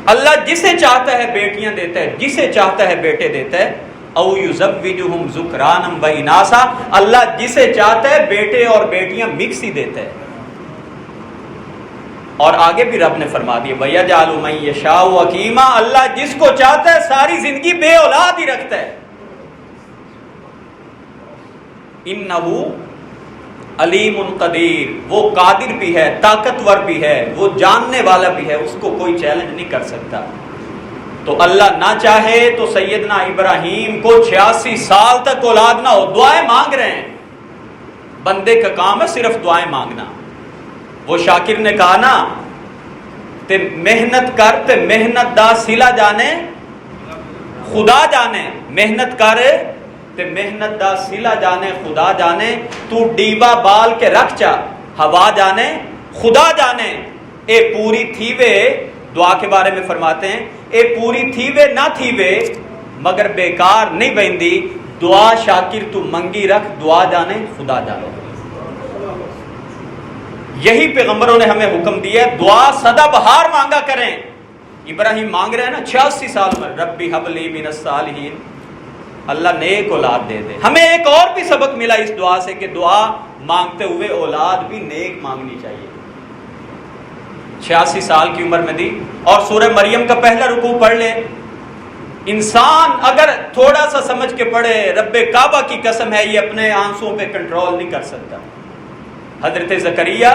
اللہ جسے چاہتا ہے بیٹیاں دیتا ہے، جسے چاہتا ہے بیٹے دیتا ہے. او یزوجہم ذکرانا و اناسا، اللہ جسے چاہتا ہے بیٹے اور بیٹیاں مکس ہی دیتا ہے. اور آگے بھی رب نے فرما دیا وَيَجْعَلُ مَن يَشَاءُ عَقِيمًا، اللہ جس کو چاہتا ہے ساری زندگی بے اولاد ہی رکھتا ہے. اِنَّهُ علیم قدیر، وہ قادر بھی ہے، طاقتور بھی ہے، وہ جاننے والا بھی ہے، اس کو کوئی چیلنج نہیں کر سکتا. تو اللہ نہ چاہے تو سیدنا ابراہیم کو 86 سال تک اولاد نہ ہو، دعائیں مانگ رہے ہیں. بندے کا کام ہے صرف دعائیں مانگنا. وہ شاکر نے کہا نا تے محنت کر تے محنت دا سلا جانے خدا جانے، محنت کر تے محنت دا سلا جانے خدا جانے. تو ڈیبا بال کے رکھ چا، ہوا جانے خدا جانے. اے پوری تھی وے، دعا کے بارے میں فرماتے ہیں اے پوری تھی وے نہ تھی وے مگر بیکار نہیں بہندی. دعا شاکر تو منگی رکھ، دعا جانے خدا جانے. یہی پیغمبروں نے ہمیں حکم دیا ہے دعا سدا بہار مانگا کریں. ابراہیم مانگ رہے ہیں نا 86 سال میں ربی حب لی من الصالحین، اللہ نیک اولاد دے دے. ہمیں ایک اور بھی سبق ملا اس دعا سے کہ دعا مانگتے ہوئے اولاد بھی نیک مانگنی چاہیے. 86 سال کی عمر میں دی. اور سورہ مریم کا پہلا رکوع پڑھ لے. انسان اگر تھوڑا سا سمجھ کے پڑھے، رب کعبہ کی قسم ہے یہ اپنے آنسوؤں پہ کنٹرول نہیں کر سکتا. حضرت زکریا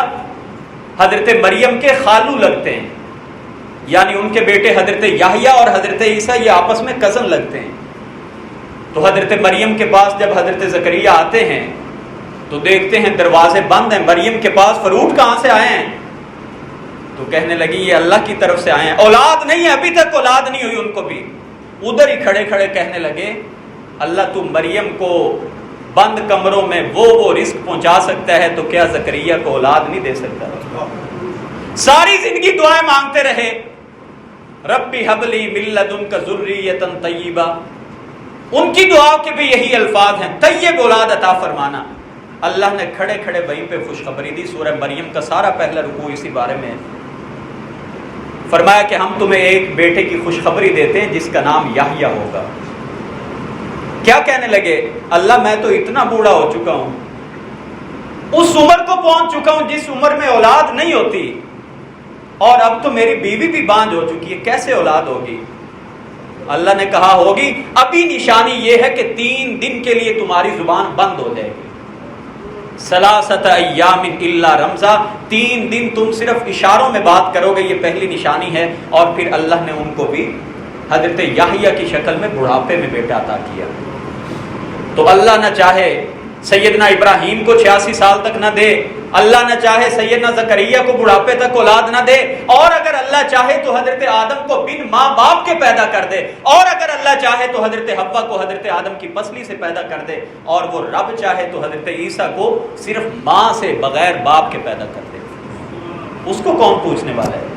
حضرت مریم کے خالو لگتے ہیں، یعنی ان کے بیٹے حضرت یحییٰ اور حضرت عیسیٰ یہ آپس میں کزن لگتے ہیں. تو حضرت مریم کے پاس جب حضرت زکریا آتے ہیں تو دیکھتے ہیں دروازے بند ہیں. مریم کے پاس فروٹ کہاں سے آئے ہیں؟ تو کہنے لگی یہ اللہ کی طرف سے آئے ہیں. اولاد نہیں ہے، ابھی تک اولاد نہیں ہوئی ان کو بھی. ادھر ہی کھڑے کھڑے کہنے لگے اللہ تو مریم کو بند کمروں میں وہ رزق پہنچا سکتا ہے تو کیا زکریا کو اولاد نہیں دے سکتا؟ ساری زندگی دعائیں مانگتے رہے. ربی حب لی من لدنک ذریۃ طیبہ. ان کی دعا کے بھی یہی الفاظ ہیں، طیب اولاد عطا فرمانا. اللہ نے کھڑے کھڑے وہیں پہ خوشخبری دی. سورہ مریم کا سارا پہلا رکوع اسی بارے میں ہے. فرمایا کہ ہم تمہیں ایک بیٹے کی خوشخبری دیتے ہیں جس کا نام یحییٰ ہوگا. کیا کہنے لگے اللہ میں تو اتنا بوڑھا ہو چکا ہوں، اس عمر کو پہنچ چکا ہوں جس عمر میں اولاد نہیں ہوتی، اور اب تو میری بیوی بھی بانجھ ہو چکی ہے، کیسے اولاد ہوگی؟ اللہ نے کہا ہوگی. ابھی نشانی یہ ہے کہ 3 دن کے لیے تمہاری زبان بند ہو جائے گی. ثلاثۃ ایام الا رمزا، 3 دن تم صرف اشاروں میں بات کرو گے، یہ پہلی نشانی ہے. اور پھر اللہ نے ان کو بھی حضرت یحییٰ کی شکل میں بڑھاپے میں بیٹا عطا کیا. تو اللہ نہ چاہے سیدنا ابراہیم کو 86 سال تک نہ دے، اللہ نہ چاہے سیدنا زکریا کو بڑھاپے تک اولاد نہ دے، اور اگر اللہ چاہے تو حضرت آدم کو بن ماں باپ کے پیدا کر دے، اور اگر اللہ چاہے تو حضرت حوا کو حضرت آدم کی پسلی سے پیدا کر دے، اور وہ رب چاہے تو حضرت عیسیٰ کو صرف ماں سے بغیر باپ کے پیدا کر دے. اس کو کون پوچھنے والا ہے؟